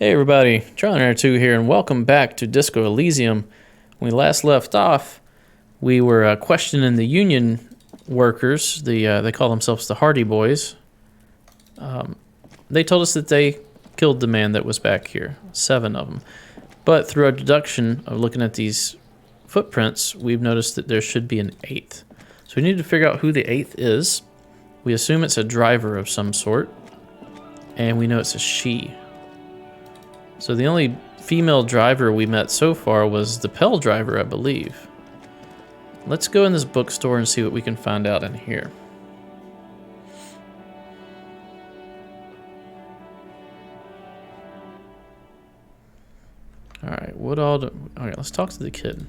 Hey everybody, Charlie2 here, and welcome back to Disco Elysium. When we last left off, we were questioning the Union workers. They call themselves the Hardy Boys. They told us that they killed the man that was back here, 7 of them. But through our deduction of looking at these footprints, we've noticed that there should be an 8th. So we need to figure out who the 8th is. We assume it's a driver of some sort, and we know it's a she. So the only female driver we met so far was the Pell driver, I believe. Let's go in this bookstore and see what we can find out in here. Alright, what all do... Alright, let's talk to the kid.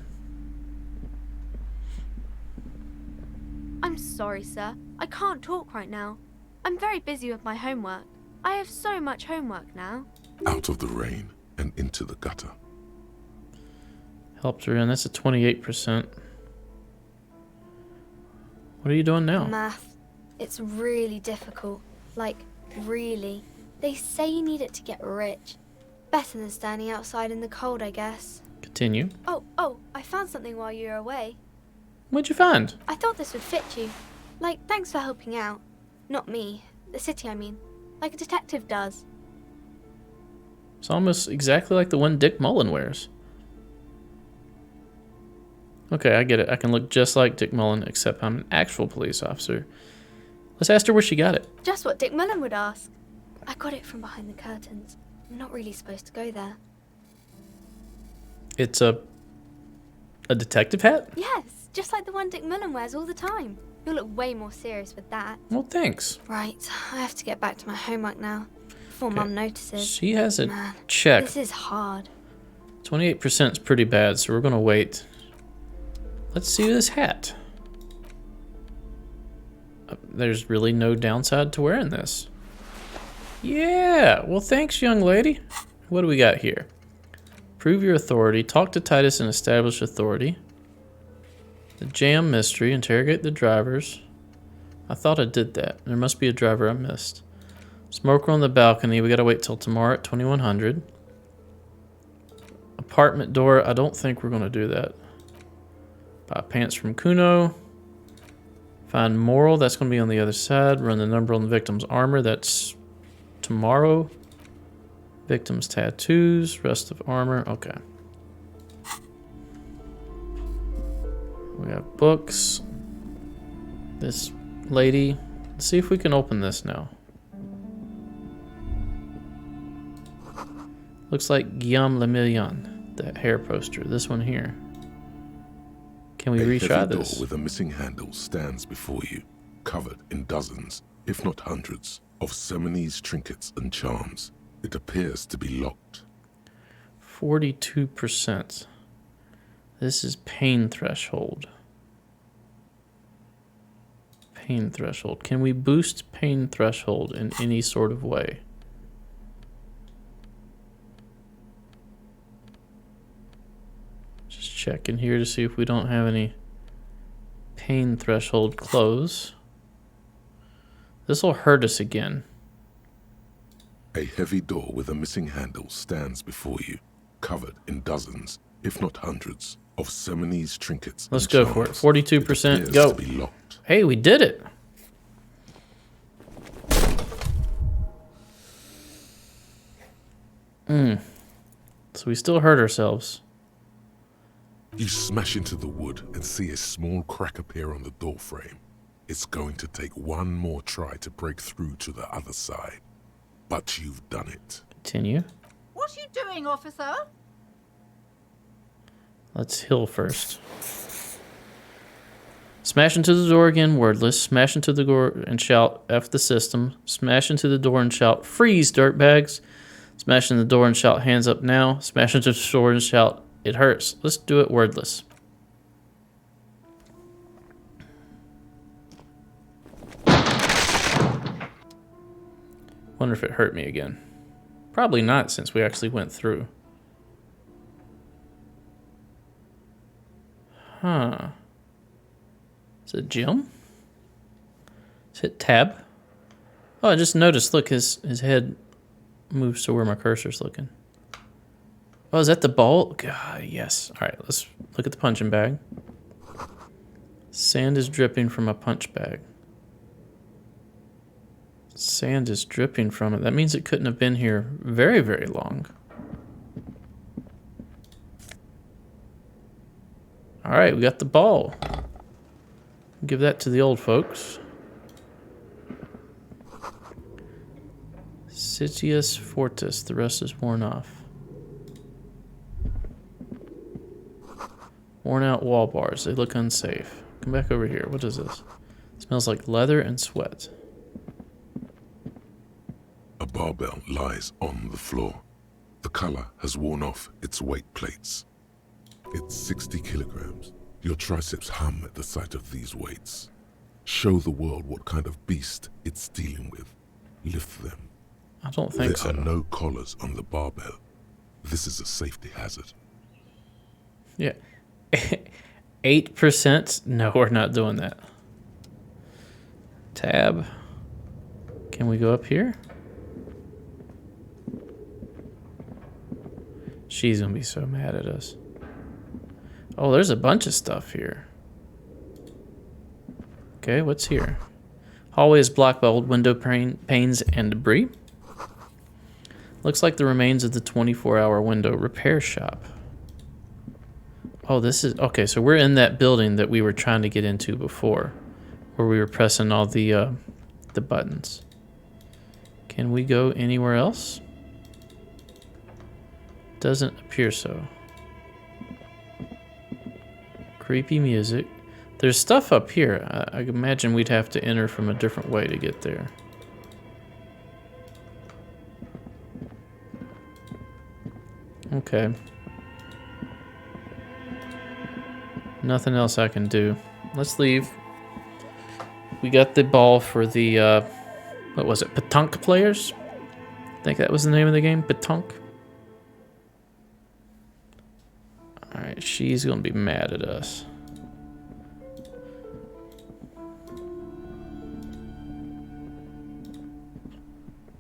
I'm sorry, sir. I can't talk right now. I'm very busy with my homework. I have so much homework now. Out of the rain and into the gutter. Helped her in. That's a 28%. What are you doing now? Math. It's really difficult. Like, really. They say you need it to get rich. Better than standing outside in the cold, I guess. Continue. Oh, I found something while you were away. What'd you find? I thought this would fit you. Like, thanks for helping out. Not me. The city, I mean. Like a detective does. It's almost exactly like the one Dick Mullen wears. Okay, I get it. I can look just like Dick Mullen, except I'm an actual police officer. Let's ask her where she got it. Just what Dick Mullen would ask. I got it from behind the curtains. I'm not really supposed to go there. It's a detective hat? Yes, just like the one Dick Mullen wears all the time. You'll look way more serious with that. Well, thanks. Right, I have to get back to my homework now. Before Mum notices. She has a Man, check. This is hard. 28% is pretty bad, so we're gonna wait. Let's see this hat. There's really no downside to wearing this. Yeah, well thanks, young lady. What do we got here? Prove your authority, talk to Titus and establish authority. The jam mystery, interrogate the drivers. I thought I did that. There must be a driver I missed. Smoker on the balcony, we gotta wait till tomorrow at 2100. Apartment door, I don't think we're gonna do that. Buy pants from Kuno. Find moral, that's gonna be on the other side. Run the number on the victim's armor, that's tomorrow. Victim's tattoos, rest of armor, okay. We have books. This lady, let's see if we can open this now. Looks like Guillaume Le Million, that hair poster. This one here. Can we retry this? A door with a missing handle stands before you, covered in dozens, if not hundreds, of Seminese trinkets and charms. It appears to be locked. 42%. This is pain threshold. Pain threshold. Can we boost pain threshold in any sort of way? Just checking here to see if we don't have any pain threshold close. This will hurt us again. A heavy door with a missing handle stands before you, covered in dozens, if not hundreds, of Seminese trinkets. Let's go for it. 42%. Go. To be locked. Hey, we did it. So we still hurt ourselves. You smash into the wood and see a small crack appear on the door frame. It's going to take one more try to break through to the other side. But you've done it. Continue. What are you doing, officer? Let's heal first. Smash into the door again, wordless. Smash into the door and shout, F the system. Smash into the door and shout, freeze, dirtbags. Smash in the door and shout, hands up now. Smash into the door and shout, it hurts. Let's do it wordless. Wonder if it hurt me again. Probably not, since we actually went through. Huh. Is it Jim? Let's hit tab. Oh, I just noticed, look, his head moves to where my cursor's looking. Oh, is that the ball? God, yes. All right, let's look at the punching bag. Sand is dripping from a punch bag. Sand is dripping from it. That means it couldn't have been here very, very long. All right, we got the ball. Give that to the old folks. Sitius Fortis. The rest is worn off. Worn out wall bars. They look unsafe. Come back over here. What is this? It smells like leather and sweat. A barbell lies on the floor. The color has worn off its weight plates. It's 60 kilograms. Your triceps hum at the sight of these weights. Show the world what kind of beast it's dealing with. Lift them. I don't think so. There are no collars on the barbell. This is a safety hazard. Yeah. 8%? No, we're not doing that. Tab. Can we go up here? She's gonna be so mad at us. Oh, there's a bunch of stuff here. Okay, what's here? Hallway is blocked by old window panes and debris. Looks like the remains of the 24-hour window repair shop. Oh, this is... Okay, so we're in that building that we were trying to get into before, where we were pressing all the buttons. Can we go anywhere else? Doesn't appear so. Creepy music. There's stuff up here. I imagine we'd have to enter from a different way to get there. Okay. Nothing else I can do. Let's leave. We got the ball for the, what was it, Petanque players? I think that was the name of the game, Petanque. Alright, she's gonna be mad at us.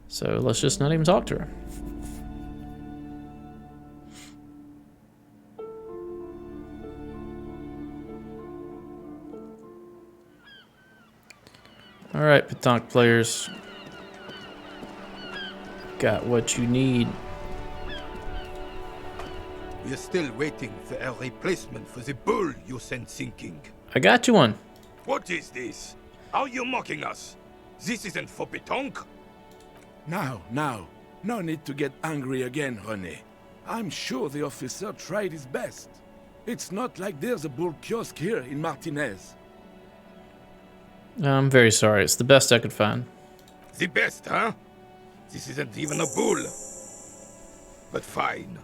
So let's just not even talk to her. Alright, Petanque players. Got what you need. We are still waiting for a replacement for the bull you sent sinking. I got you one. What is this? Are you mocking us? This isn't for Petanque. Now, no need to get angry again, René. I'm sure the officer tried his best. It's not like there's a bull kiosk here in Martinez. I'm very sorry. It's the best I could find. The best, huh? This isn't even a bull. But fine.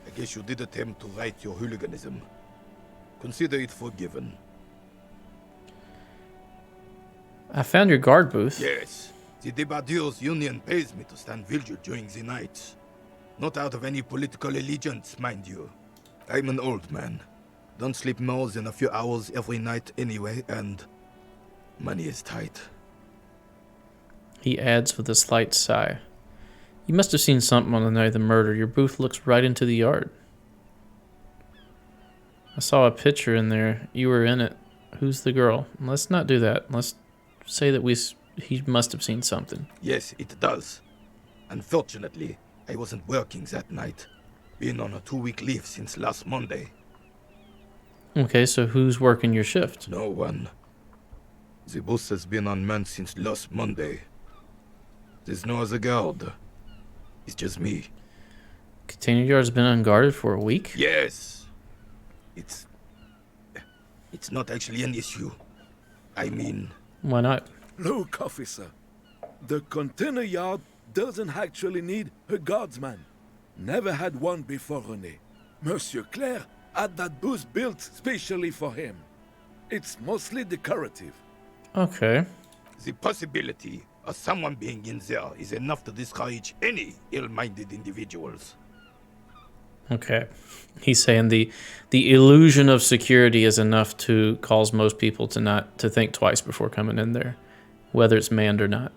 I guess you did attempt to right your hooliganism. Consider it forgiven. I found your guard booth. Yes. The Debardeurs Union pays me to stand vigil during the night. Not out of any political allegiance, mind you. I'm an old man. Don't sleep more than a few hours every night anyway, and money is tight. He adds with a slight sigh. You must have seen something on the night of the murder. Your booth looks right into the yard. I saw a picture in there. You were in it. Who's the girl? Let's not do that. Let's say that he must have seen something. Yes, it does. Unfortunately, I wasn't working that night. Been on a 2-week leave since last Monday. Okay, so who's working your shift? No one. The bus has been unmanned since last Monday. There's no other guard. It's just me. Container yard's been unguarded for a week? Yes. It's not actually an issue. I mean... Why not? Look, officer. The container yard doesn't actually need a guardsman. Never had one before, René. Monsieur Claire had that booth built specially for him. It's mostly decorative. Okay. The possibility of someone being in there is enough to discourage any ill-minded individuals. Okay. He's saying the illusion of security is enough to cause most people to think twice before coming in there, whether it's manned or not.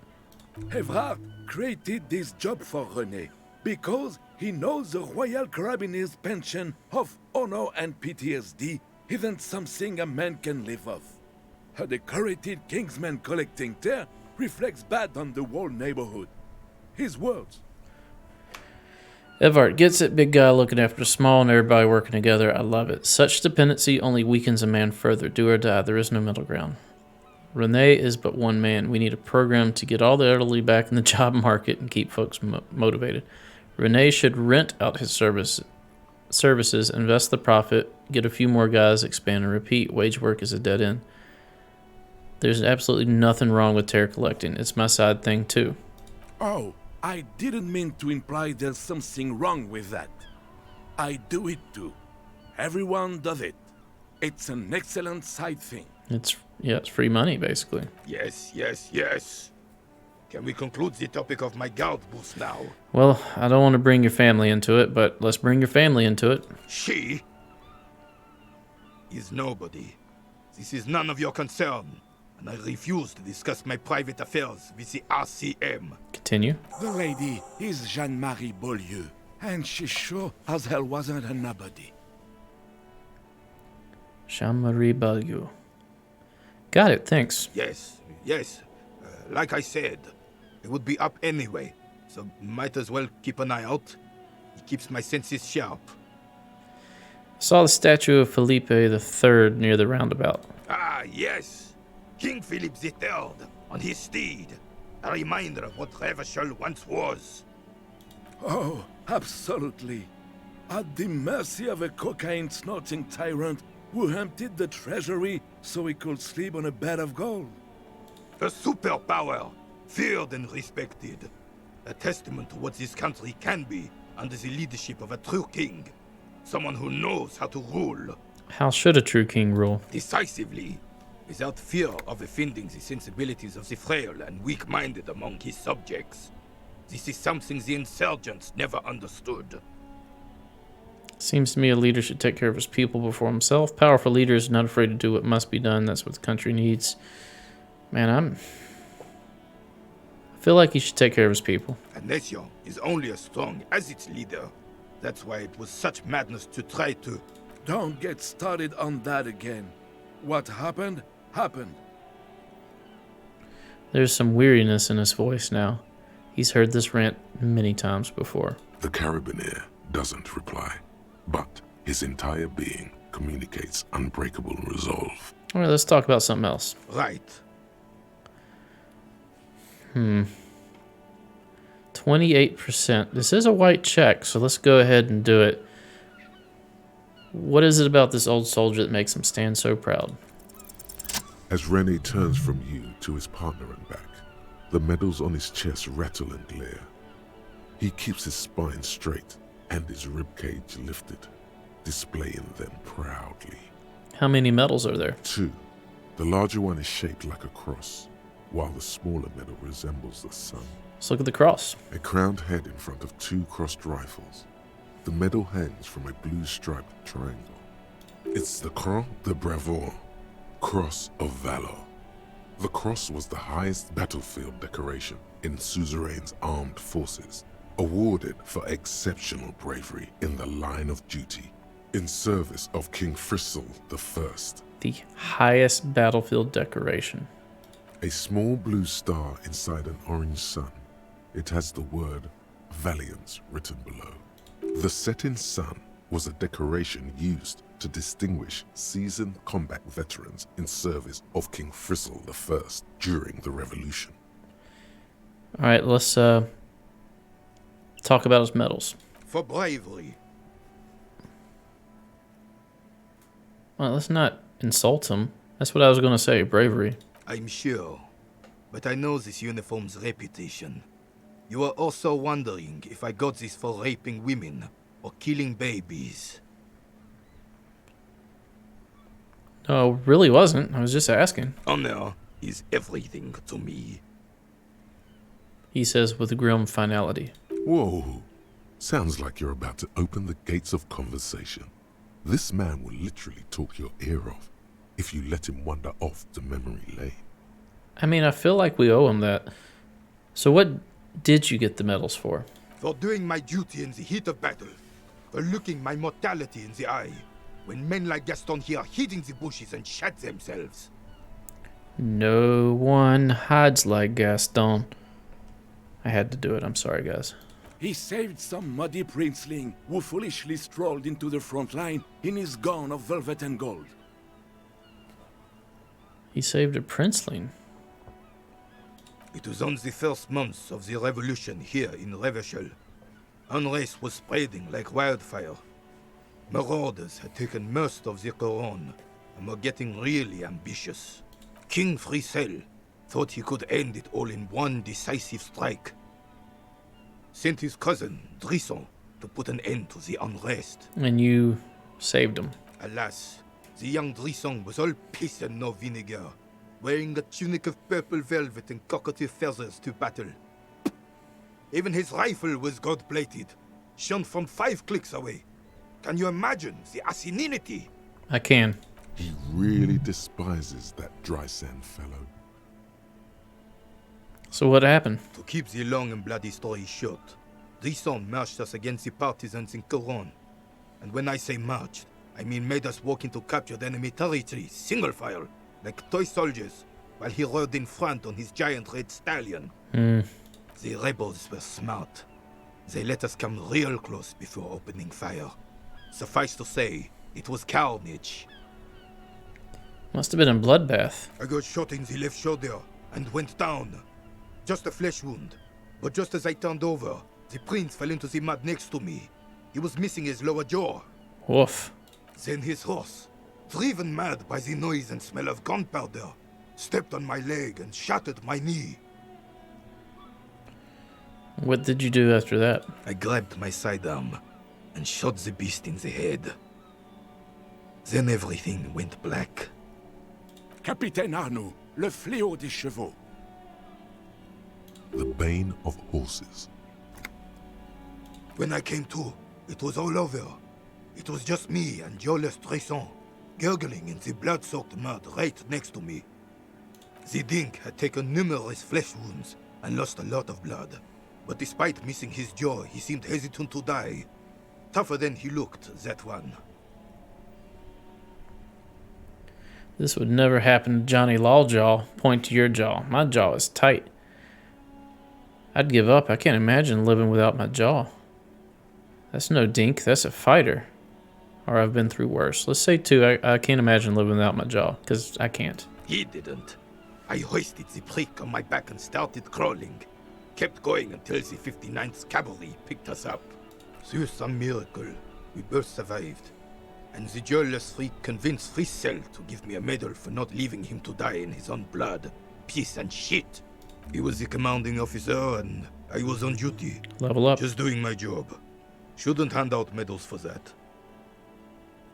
Evrard created this job for René. Because he knows the Royal Carabinier's pension of honor and PTSD isn't something a man can live off. A decorated kingsman collecting tear reflects bad on the whole neighborhood. His words. Evart gets it, big guy looking after small and everybody working together. I love it. Such dependency only weakens a man further. Do or die. There is no middle ground. Renee is but one man. We need a program to get all the elderly back in the job market and keep folks motivated. Renee should rent out his services, invest the profit, get a few more guys, expand and repeat. Wage work is a dead end. There's absolutely nothing wrong with tear collecting. It's my side thing too. Oh, I didn't mean to imply there's something wrong with that. I do it too. Everyone does it. It's an excellent side thing. It's free money basically. Yes, yes, yes. Can we conclude the topic of my guard boost now? Well, I don't want to bring your family into it, but let's bring your family into it. She is nobody. This is none of your concern, and I refuse to discuss my private affairs with the RCM. Continue. The lady is Jeanne-Marie Beaulieu, and she sure as hell wasn't a nobody. Jean-Marie Beaulieu. Got it, thanks. Yes, yes. Like I said, it would be up anyway, so might as well keep an eye out. It keeps my senses sharp. Saw the statue of Felipe III near the roundabout. Ah, yes. King Philip III on his steed. A reminder of what Revachol once was. Oh, absolutely. At the mercy of a cocaine-snorting tyrant who emptied the treasury so he could sleep on a bed of gold. A superpower, feared and respected. A testament to what this country can be under the leadership of a true king. Someone who knows how to rule. How should a true king rule? Decisively, without fear of offending the sensibilities of the frail and weak-minded among his subjects. This is something the insurgents never understood. Seems to me a leader should take care of his people before himself. Powerful leader is not afraid to do what must be done. That's what the country needs. Man, I feel like he should take care of his people. A nation is only as strong as its leader. That's why it was such madness to try to... Don't get started on that again. What happened, happened. There's some weariness in his voice now. He's heard this rant many times before. The Carabinier doesn't reply, but his entire being communicates unbreakable resolve. All right, let's talk about something else. Right. 28%. This is a white check, so let's go ahead and do it. What is it about this old soldier that makes him stand so proud? As Rene turns from you to his partner and back, the medals on his chest rattle and glare. He keeps his spine straight and his ribcage lifted, displaying them proudly. How many medals are there? 2. The larger one is shaped like a cross, while the smaller medal resembles the sun. Let's look at the cross. A crowned head in front of 2 crossed rifles. The medal hangs from a blue striped triangle. It's the Croix de Bravoure, Cross of Valor. The cross was the highest battlefield decoration in suzerain's armed forces, awarded for exceptional bravery in the line of duty, in service of King Frizzle I. The highest battlefield decoration. A small blue star inside an orange sun. It has the word Valiance written below. The setting sun was a decoration used to distinguish seasoned combat veterans in service of King Frizzle I during the Revolution. All right, let's talk about his medals. For bravery. Well, let's not insult him. That's what I was going to say, bravery. I'm sure. But I know this uniform's reputation. You are also wondering if I got this for raping women or killing babies. No, really wasn't. I was just asking. Honor is everything to me. He says with grim finality. Whoa. Sounds like you're about to open the gates of conversation. This man will literally talk your ear off if you let him wander off to memory lane. I mean, I feel like we owe him that. So what did you get the medals for? For doing my duty in the heat of battle. For looking my mortality in the eye. When men like Gaston here hid in the bushes and shot themselves. No one hides like Gaston. I had to do it. I'm sorry, guys. He saved some muddy princeling who foolishly strolled into the front line in his gown of velvet and gold. He saved a princeling. It was on the first months of the revolution here in Revachol. Unrest was spreading like wildfire. Marauders had taken most of the Couronne and were getting really ambitious. King Frisel thought he could end it all in one decisive strike. Sent his cousin, Drisson, to put an end to the unrest. And you saved him. Alas, the young Drisson was all piss and no vinegar, wearing a tunic of purple velvet and cockatiel feathers to battle. Even his rifle was gold-plated, shone from 5 clicks away. Can you imagine the asininity? I can. He really despises that dry sand fellow. So what happened? To keep the long and bloody story short, Drisson marched us against the partisans in Couronne. And when I say marched, I mean made us walk into captured enemy territory, single file, like toy soldiers, while he rode in front on his giant red stallion. The rebels were smart. They let us come real close before opening fire. Suffice to say, it was carnage. Must have been a bloodbath. I got shot in the left shoulder and went down. Just a flesh wound. But just as I turned over, the prince fell into the mud next to me. He was missing his lower jaw. Woof. Then his horse, driven mad by the noise and smell of gunpowder, stepped on my leg and shattered my knee. What did you do after that? I grabbed my sidearm and shot the beast in the head. Then everything went black. Capitaine Arnoux, le fléau des chevaux. The bane of horses. When I came to, it was all over. It was just me and Jolas Tresson, gurgling in the blood-soaked mud right next to me. The Dink had taken numerous flesh wounds and lost a lot of blood. But despite missing his jaw, he seemed hesitant to die. Tougher than he looked, that one. This would never happen to Johnny Lawjaw. Point to your jaw. My jaw is tight. I'd give up. I can't imagine living without my jaw. That's no dink. That's a fighter. Or I've been through worse. Let's say 2. I can't imagine living without my jaw, because I can't. He didn't. I hoisted the prick on my back and started crawling. Kept going until the 59th Cavalry picked us up. Through some miracle, we both survived. And the jailless freak convinced Frisel to give me a medal for not leaving him to die in his own blood. Piece and shit. He was the commanding officer and I was on duty. Level up. Just doing my job. Shouldn't hand out medals for that.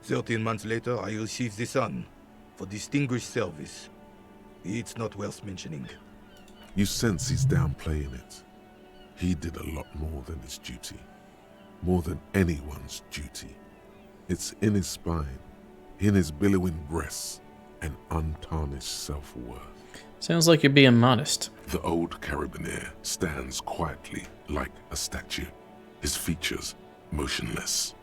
13 months later, I received the Sun for distinguished service. It's not worth mentioning. You sense he's downplaying it. He did a lot more than his duty. More than anyone's duty. It's in his spine, in his billowing breasts, and untarnished self-worth. Sounds like you're being modest. The old carabinier stands quietly like a statue, his features motionless.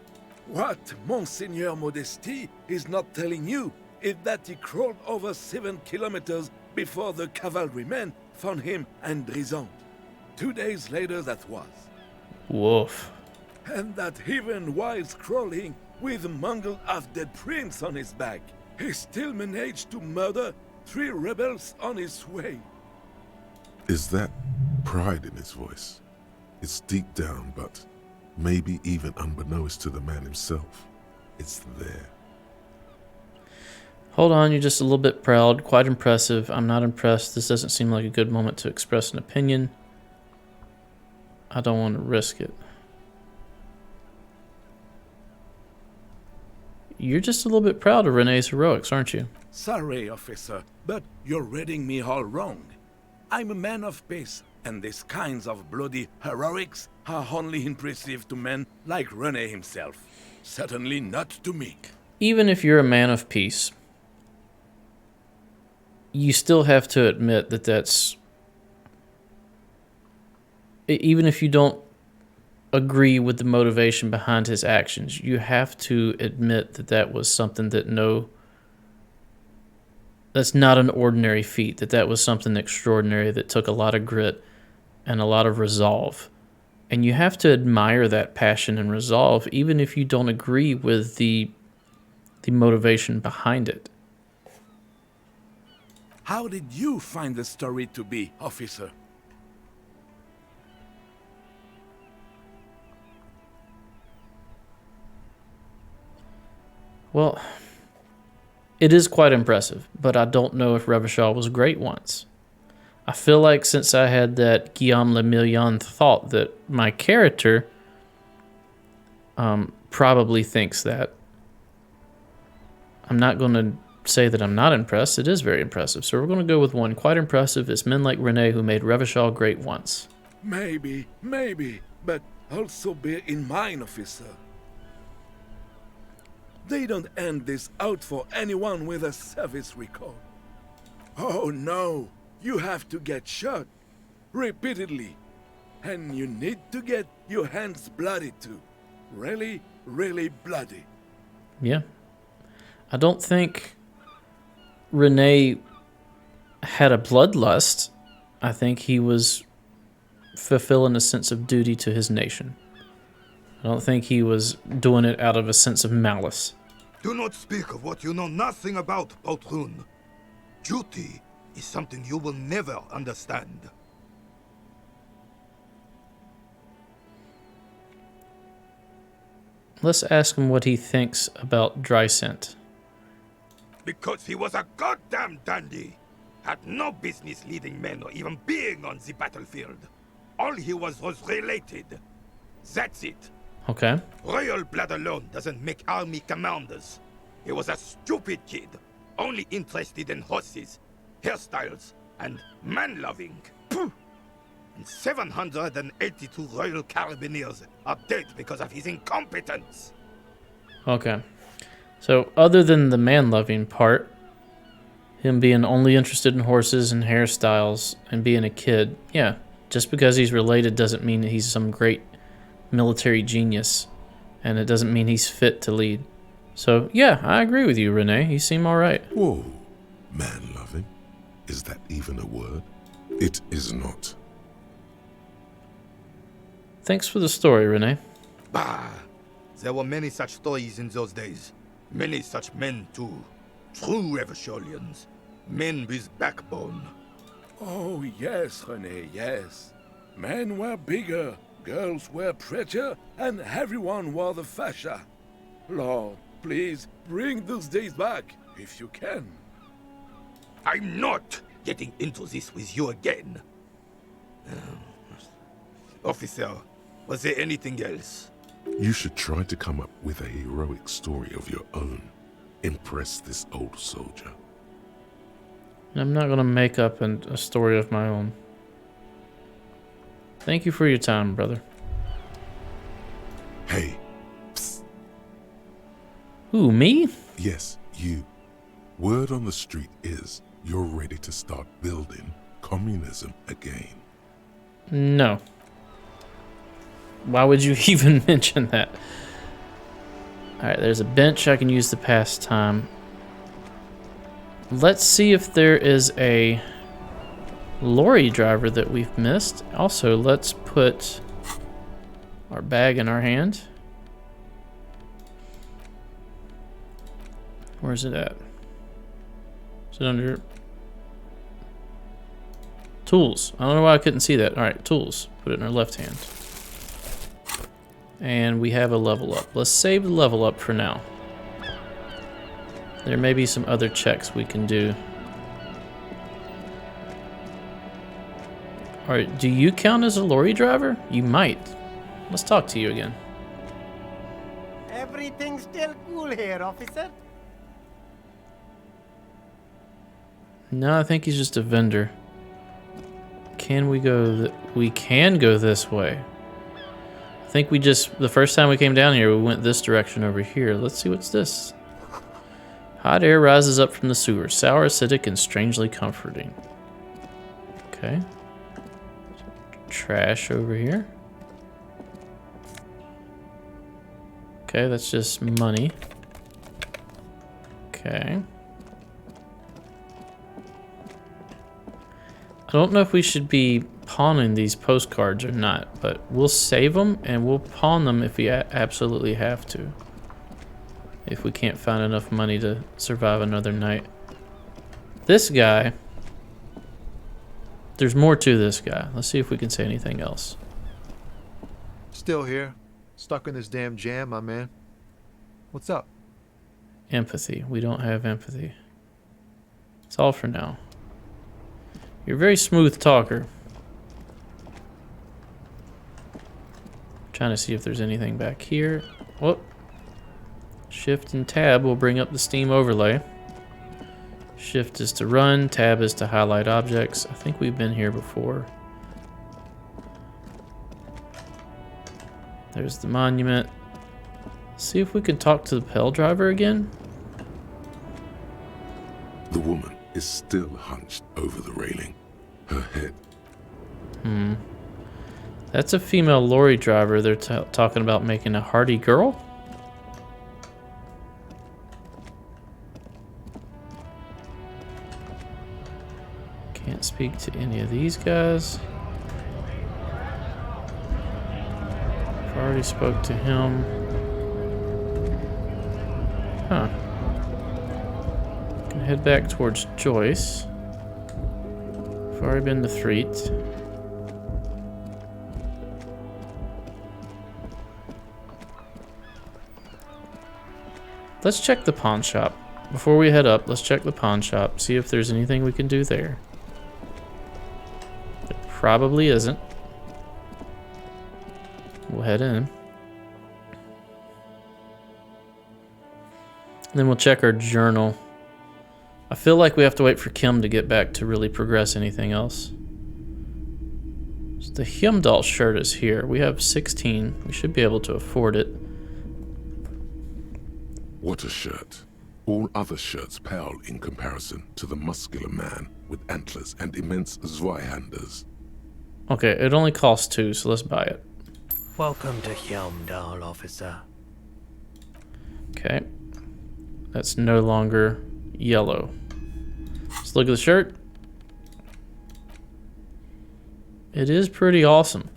What Monseigneur Modesty is not telling you is that he crawled over 7 kilometers before the cavalrymen found him and Drisson. 2 days later that was. Woof. And that even while crawling with a mangled half-dead prince on his back, he still managed to murder 3 rebels on his way. Is that pride in his voice? It's deep down, but maybe even unbeknownst to the man himself, it's there. Hold on, you're just a little bit proud. Quite impressive. I'm not impressed. This doesn't seem like a good moment to express an opinion. I don't want to risk it. You're just a little bit proud of Renee's heroics, aren't you? Sorry, officer, but you're reading me all wrong. I'm a man of peace, and these kinds of bloody heroics are only impressive to men like Rene himself. Certainly not to me. Even if you're a man of peace, you still have to admit that that's... Even if you don't agree with the motivation behind his actions. You have to admit that that was something that's not an ordinary feat, that was something extraordinary that took a lot of grit and a lot of resolve. And you have to admire that passion and resolve, even if you don't agree with the motivation behind it. How did you find the story to be, officer? Well, it is quite impressive, but I don't know if Revachol was great once. I feel like since I had that Guillaume Le Million thought that my character probably thinks that. I'm not going to say that I'm not impressed. It is very impressive. So we're going to go with one. Quite impressive is men like Rene who made Revachol great once. Maybe, but also bear in mind, officer. They don't end this out for anyone with a service record. Oh no, you have to get shot repeatedly. And you need to get your hands bloody too. Really, really bloody. Yeah. I don't think Rene had a bloodlust. I think he was fulfilling a sense of duty to his nation. I don't think he was doing it out of a sense of malice. Do not speak of what you know nothing about, Poltroon. Duty is something you will never understand. Let's ask him what he thinks about Drysent. Because he was a goddamn dandy. Had no business leading men or even being on the battlefield. All he was related. That's it. Okay. Royal blood alone doesn't make army commanders. He was a stupid kid, only interested in horses, hairstyles, and man-loving. Pooh! And 782 Royal Carabineers are dead because of his incompetence. Okay. So, other than the man-loving part, him being only interested in horses and hairstyles and being a kid, yeah, just because he's related doesn't mean that he's some great military genius, and it doesn't mean he's fit to lead. So, yeah, I agree with you, Rene. You seem all right. Whoa, man-loving? Is that even a word? It is not. Thanks for the story, Rene. Bah! There were many such stories in those days. Many such men, too. True Revacholians. Men with backbone. Oh yes, René, yes. Men were bigger, girls were prettier, and everyone wore the fascia. Lord, please bring those days back, if you can. I'm not getting into this with you again. Officer, was there anything else? You should try to come up with a heroic story of your own. Impress this old soldier. I'm not going to make up a story of my own. Thank you for your time, brother. Hey, psst. Who, me? Yes, you. Word on the street is you're ready to start building communism again. No. Why would you even mention that? Alright, there's a bench I can use to pass time. Let's see if there is a lorry driver that we've missed. Also, let's put our bag in our hand. Where's it at? Is it under tools? I don't know why I couldn't see that. Alright, tools. Put it in our left hand. And we have a level up. Let's save the level up for now. There may be some other checks we can do. Alright, do you count as a lorry driver? You might. Let's talk to you again. Everything's still cool here, officer. No, I think he's just a vendor. Can we go... we can go this way. I think we just... the first time we came down here, we went this direction over here. Let's see what's this. Hot air rises up from the sewer. Sour, acidic, and strangely comforting. Okay. Trash over here. Okay, that's just money. Okay. I don't know if we should be pawning these postcards or not, but we'll save them and we'll pawn them if we absolutely have to. If we can't find enough money to survive another night. This guy, there's more to this guy. Let's see if we can say anything else. Still here. Stuck in this damn jam, my man. What's up? Empathy. We don't have empathy. That's all for now. You're a very smooth talker. Trying to see if there's anything back here. Whoop. Shift and tab will bring up the Steam overlay. Shift is to run, tab is to highlight objects. I think we've been here before. There's the monument. See if we can talk to the Pell driver again. The woman is still hunched over the railing. Her head. That's a female lorry driver. They're talking about making a hardy girl. Can't speak to any of these guys. I've already spoke to him. Huh. Can head back towards Joyce. I've already been to Threet. Let's check the pawn shop. Before we head up, let's check the pawn shop, see if there's anything we can do there. There probably isn't. We'll head in. Then we'll check our journal. I feel like we have to wait for Kim to get back to really progress anything else. So the Heimdall shirt is here. We have 16. We should be able to afford it. What a shirt. All other shirts pale in comparison to the muscular man with antlers and immense Zweihanders. Okay, it only costs 2, so let's buy it. Welcome to Heimdall, officer. Okay. That's no longer yellow. Let's look at the shirt. It is pretty awesome.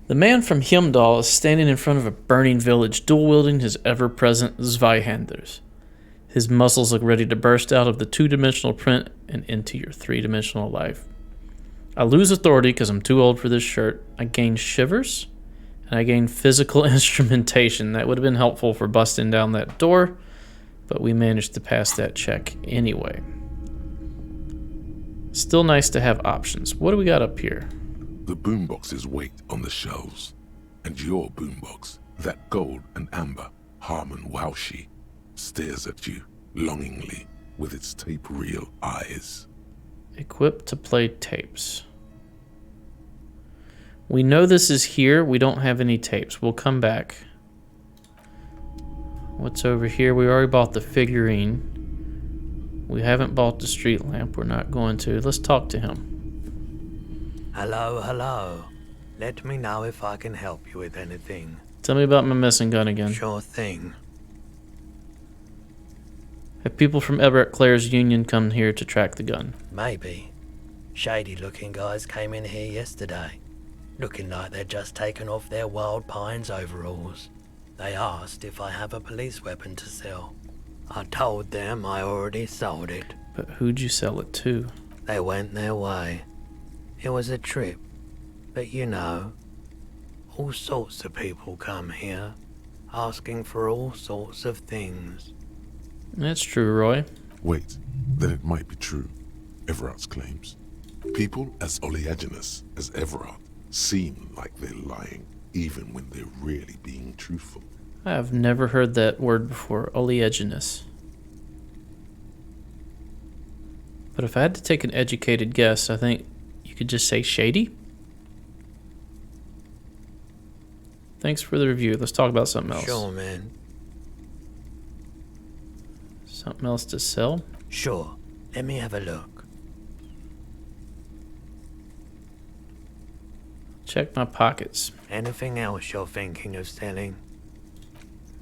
The man from Heimdall is standing in front of a burning village, dual-wielding his ever-present Zweihanders. His muscles look ready to burst out of the two-dimensional print and into your three-dimensional life. I lose authority because I'm too old for this shirt. I gain shivers, and I gain physical instrumentation. That would have been helpful for busting down that door, but we managed to pass that check anyway. Still nice to have options. What do we got up here? The boomboxes wait on the shelves, and your boombox, that gold and amber Harmon Waushi, stares at you longingly with its tape reel eyes. Equipped to play tapes. We know this is here. We don't have any tapes. We'll come back. What's over here? We already bought the figurine. We haven't bought the street lamp. We're not going to. Let's talk to him. Hello, hello. Let me know if I can help you with anything. Tell me about my missing gun again. Sure thing. Have people from Everett Clare's union come here to track the gun? Maybe. Shady looking guys came in here yesterday, looking like they'd just taken off their Wild Pines overalls. They asked if I have a police weapon to sell. I told them I already sold it. But who'd you sell it to? They went their way. It was a trip, but you know, all sorts of people come here, asking for all sorts of things. That's true, Roy. Wait, then it might be true. Everard's claims. People as oleaginous as Everard seem like they're lying, even when they're really being truthful. I have never heard that word before, oleaginous. But if I had to take an educated guess, I think you could just say shady. Thanks for the review. Let's talk about something else. Sure, man. Something else to sell? Sure. Let me have a look. Check my pockets. Anything else you're thinking of selling?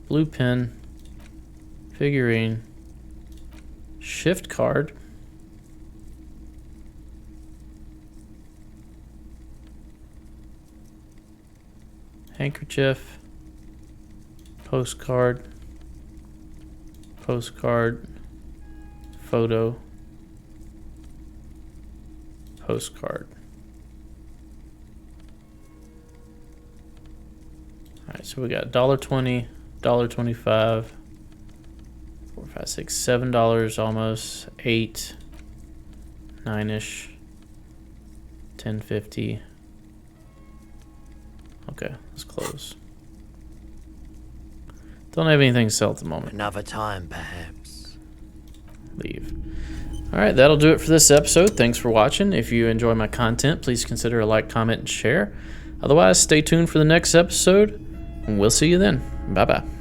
blue pin, figurine, shift card, handkerchief, postcard, postcard, photo, postcard. Alright, so we got $1.20, $1.25, 4, 5, 6, $7 almost, 8, 9-ish, 10.50. Okay, let's close. Don't have anything to sell at the moment. Another time, perhaps. Leave. Alright, that'll do it for this episode. Thanks for watching. If you enjoy my content, please consider a like, comment, and share. Otherwise, stay tuned for the next episode, and we'll see you then. Bye-bye.